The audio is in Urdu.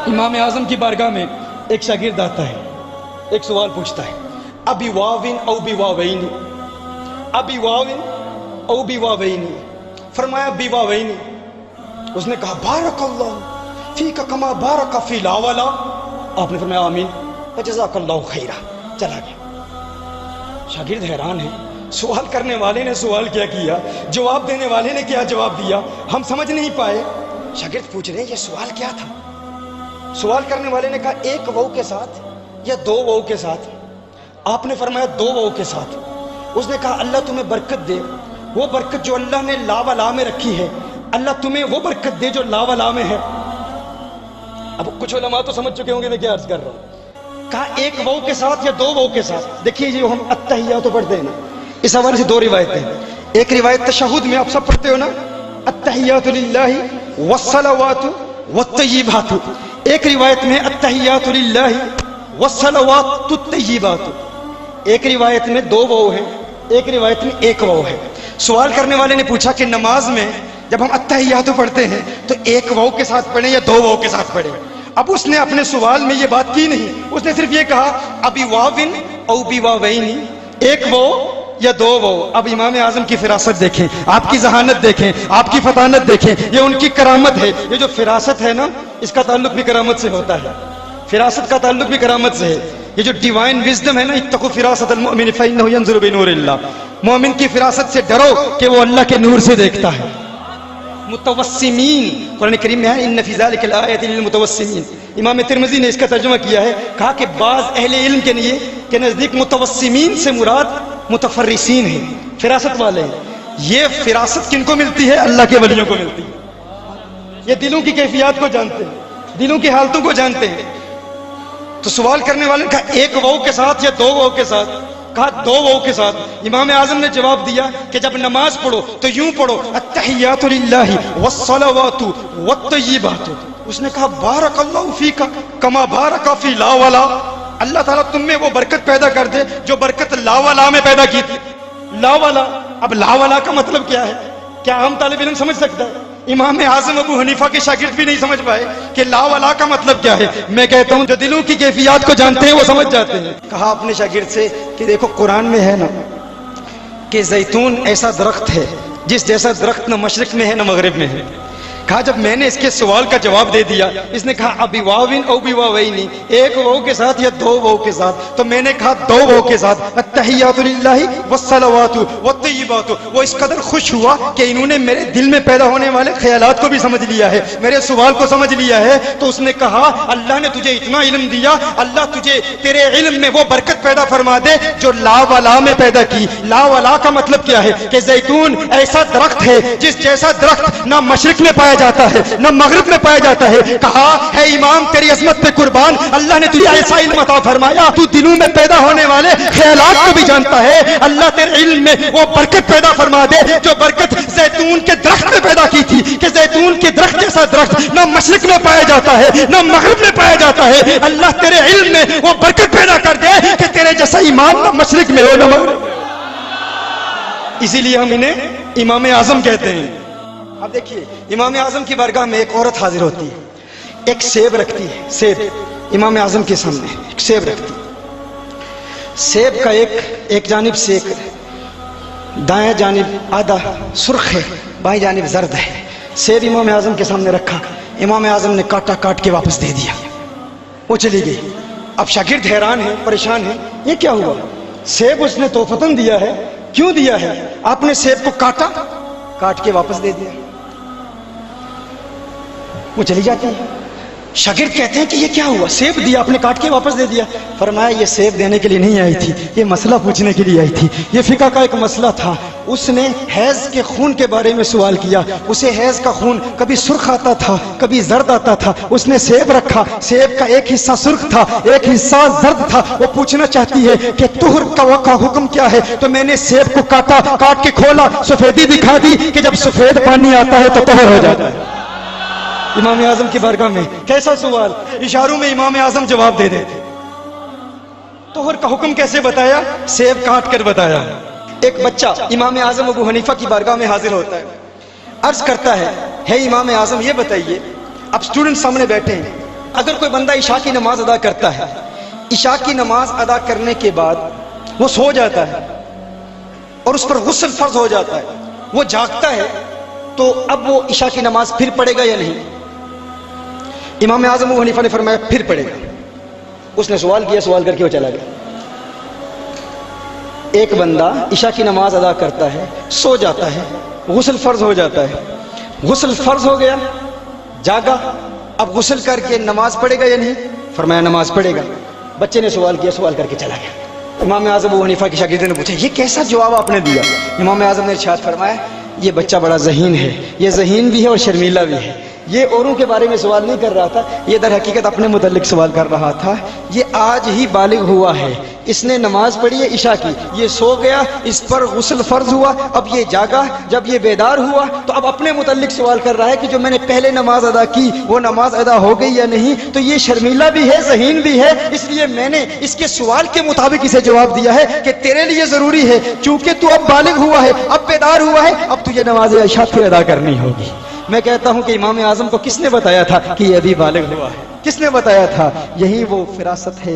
امام اعظم کی بارگاہ میں ایک شاگرد آتا ہے، ایک سوال پوچھتا ہے، ابی واوین او بی واوین، ابی واوین او بی واوین، فرمایا بی واوین۔ اس نے کہا بارک اللہ فیک کما بارک فی لا ولا، آپ نے فرمایا آمین وجزاک اللہ خیرا، چلا گیا۔ شاگرد حیران ہے، سوال کرنے والے نے سوال کیا کیا، جواب دینے والے نے کیا جواب دیا، ہم سمجھ نہیں پائے۔ شاگرد پوچھ رہے ہیں یہ سوال کیا تھا؟ سوال کرنے والے نے کہا ایک وو کے ساتھ یا دو وو کے ساتھ؟ آپ نے فرمایا دو وو کے ساتھ۔ اس نے کہا اللہ تمہیں برکت دے، وہ برکت جو اللہ نے لا ولا میں رکھی ہے، اللہ تمہیں وہ برکت دے جو لا ولا میں ہے۔ اب کچھ علماء تو سمجھ چکے ہوں گے میں کیا عرض کر رہا ہوں۔ کہا ایک وو کے ساتھ یا دو وو کے ساتھ؟ دیکھیے جو ہم التحیات پڑھتے ہیں نا، اس حوالے سے دو روایتیں ہیں۔ ایک روایت تشہد میں آپ سب پڑھتے ہو نا، التحیات للہ والصلوات والطیبات، ایک روایت میں التحیات للہ والصلوات الطیبات، ایک روایت میں دو وو ہیں، ایک روایت میں ایک وو ہے۔ سوال کرنے والے نے پوچھا کہ نماز میں جب ہم التحیات پڑھتے ہیں تو ایک وو کے ساتھ پڑھیں یا دو وو کے ساتھ پڑھیں؟ اب اس نے اپنے سوال میں یہ بات کی نہیں، اس نے صرف یہ کہا ابی واوین او بی واوین، ایک وو یا دو وو۔ اب امام اعظم کی فراست دیکھیں، آپ کی ذہانت دیکھیں، آپ کی فطانت دیکھیں، یہ ان کی کرامت ہے۔ یہ جو فراست ہے نا، اس کا تعلق بھی کرامت سے ہوتا ہے، فراست کا تعلق بھی کرامت سے ہے۔ یہ جو ڈیوائن وزڈم ہے نا، اتقوا فراست المؤمن فإنه ينظر بنور اللہ، مومن کی فراست سے ڈرو کہ وہ اللہ کے نور سے دیکھتا ہے۔ متوسمین، قرآن کریم میں ہے ان فی ذلک الآیۃ للمتوسمین۔ امام ترمذی نے اس کا ترجمہ کیا ہے، کہا کہ بعض اہل علم کے لیے کہ نزدیک متوسمین سے مراد متفرسین ہیں، فراست والے ہیں۔ یہ فراست کن کو ملتی ہے؟ اللہ کے ولیوں کو ملتی ہے۔ یہ دلوں کی کیفیات کو جانتے ہیں، دلوں کی حالتوں کو جانتے ہیں۔ تو سوال کرنے والے نے کہا ایک وو کے ساتھ یا دو وو کے ساتھ؟ کہا دو وو کے ساتھ۔ امام اعظم نے جواب دیا کہ جب نماز پڑھو تو یوں پڑھو التحیات للہ والصلوات والطیبات۔ اس نے کہا بارک اللہ فیک کما بارک فی لا ولا، اللہ تعالیٰ تم میں وہ برکت پیدا کر دے جو برکت لا ولا میں پیدا کی تھی۔ لا ولا، اب لا ولا کا مطلب کیا ہے؟ کیا عام طالب علم سمجھ سکتا ہے؟ امام اعظم ابو حنیفہ کے شاگرد بھی نہیں سمجھ پائے کہ لا ولا کا مطلب کیا ہے۔ میں کہتا ہوں جو دلوں کی کیفیات کو جانتے ہیں وہ سمجھ جاتے ہیں۔ کہا اپنے شاگرد سے کہ دیکھو قرآن میں ہے نا کہ زیتون ایسا درخت ہے جس جیسا درخت نہ مشرق میں ہے نہ مغرب میں ہے۔ کہا جب میں نے اس کے سوال کا جواب دے دیا، اس نے کہا ابی واوین او بی واوین، ایک وو کے ساتھ یا دو وو کے ساتھ؟ تو میں نے کہا دو وو کے ساتھ، التحیات للہ والصلوات والطیبات۔ وہ اس قدر خوش ہوا کہ انہوں نے میرے دل میں پیدا ہونے والے خیالات کو بھی سمجھ لیا ہے، میرے سوال کو سمجھ لیا ہے۔ تو اس نے کہا اللہ نے تجھے اتنا علم دیا، اللہ تجھے تیرے علم میں وہ برکت پیدا فرما دے جو لا ولا میں پیدا کی۔ لا ولا کا مطلب کیا ہے؟ کہ زیتون ایسا درخت ہے جس جیسا درخت نہ مشرق میں پایا جاتا ہے نہ مغرب میں پایا جاتا ہے۔ کہا ہے امام تیری عظمت پہ قربان، اللہ نے تجھے ایسا علم عطا فرمایا تو دلوں میں پیدا ہونے والے خیالات کو بھی جانتا ہے۔ اللہ تیرے علم میں وہ برکت پیدا فرما دے جو برکت زیتون کے درخت میں پیدا کی تھی، کہ زیتون کے درخت جیسا درخت نہ مشرق میں پایا جاتا ہے نہ مغرب میں پایا جاتا ہے۔ اللہ تیرے علم میں وہ برکت پیدا کر دے کہ تیرے جیسا امام نہ مشرق میں ہو نہ مغرب میں ہو۔ اسی لیے ہم انہیں امام اعظم کہتے ہیں۔ اب دیکھیے امام اعظم کی بارگاہ میں ایک عورت حاضر ہوتی ہے، ایک سیب رکھتی ہے، سیب امام اعظم کے سامنے ایک سیب رکھتی ہے۔ سیب کا ایک جانب سے ایک دائیں جانب آدھا سرخ ہے، بائیں جانب زرد ہے۔ سیب امام اعظم کے سامنے رکھا، امام اعظم نے کاٹا، کاٹ کے واپس دے دیا، وہ چلی گئی۔ اب شاگرد حیران ہے، پریشان ہے، یہ کیا ہوا؟ سیب اس نے تحفتاً دیا ہے، کیوں دیا ہے؟ آپ نے سیب کو کاٹا، کاٹ کے واپس دے دیا، وہ چلی جاتی ہے۔ شاگرد کہتے ہیں کہ یہ کیا ہوا؟ سیب دیا آپ نے، کاٹ کے واپس دے دیا۔ فرمایا یہ سیب دینے کے لیے نہیں آئی تھی، یہ مسئلہ پوچھنے کے لیے آئی تھی، یہ فقہ کا ایک مسئلہ تھا۔ اس نے حیض کے خون کے بارے میں سوال کیا، اسے حیض کا خون کبھی سرخ آتا تھا کبھی زرد آتا تھا، اس نے سیب رکھا، سیب کا ایک حصہ سرخ تھا ایک حصہ زرد تھا، وہ پوچھنا چاہتی ہے کہ طہر کا حکم کیا ہے؟ تو میں نے سیب کو کاٹا، کاٹ کے کھولا، سفیدی دکھا دی کہ جب سفید پانی آتا ہے تو طہر ہو جاتا ہے۔ امام اعظم کی بارگاہ میں کیسا سوال، اشاروں میں امام اعظم جواب دے دیتے۔ طہر کا حکم کیسے بتایا؟ سیب کاٹ کر بتایا۔ ایک بچہ امام اعظم ابو حنیفہ کی بارگاہ میں حاضر ہوتا ہے، عرض کرتا ہے امام اعظم یہ بتائیے، اب اسٹوڈنٹ سامنے بیٹھے ہیں، اگر کوئی بندہ عشاء کی نماز ادا کرتا ہے، عشاء کی نماز ادا کرنے کے بعد وہ سو جاتا ہے اور اس پر غسل فرض ہو جاتا ہے، وہ جاگتا ہے، تو اب وہ عشاء کی نماز پھر پڑھے گا یا نہیں؟ امام اعظم ابو حنیفہ نے فرمایا پھر پڑھے گا۔ اس نے سوال کیا، سوال کر کے وہ چلا گیا۔ ایک بندہ عشاء کی نماز ادا کرتا ہے، سو جاتا ہے، غسل فرض ہو جاتا ہے، غسل فرض ہو گیا، جاگا، اب غسل کر کے نماز پڑھے گا یا نہیں؟ فرمایا نماز پڑھے گا۔ بچے نے سوال کیا، سوال کر کے چلا گیا۔ امام اعظم ابو حنیفہ کے شاگردوں نے پوچھا یہ کیسا جواب آپ نے دیا؟ امام اعظم نے ارشاد فرمایا یہ بچہ بڑا ذہین ہے، یہ ذہین بھی ہے اور شرمیلا بھی ہے، یہ اوروں کے بارے میں سوال نہیں کر رہا تھا، یہ در حقیقت اپنے متعلق سوال کر رہا تھا۔ یہ آج ہی بالغ ہوا ہے، اس نے نماز پڑھی ہے عشاء کی، یہ سو گیا، اس پر غسل فرض ہوا، اب یہ جاگا، جب یہ بیدار ہوا تو اب اپنے متعلق سوال کر رہا ہے کہ جو میں نے پہلے نماز ادا کی وہ نماز ادا ہو گئی یا نہیں؟ تو یہ شرمیلا بھی ہے، ذہین بھی ہے، اس لیے میں نے اس کے سوال کے مطابق اسے جواب دیا ہے کہ تیرے لیے ضروری ہے، چونکہ تو اب بالغ ہوا ہے، اب بیدار ہوا ہے، اب تجھے نماز عشاء پھر ادا کرنی ہوگی۔ میں کہتا ہوں کہ امام اعظم کو کس نے بتایا تھا کہ یہ ابھی بالغ ہوا ہے؟ کس نے بتایا تھا؟ یہی وہ فراست ہے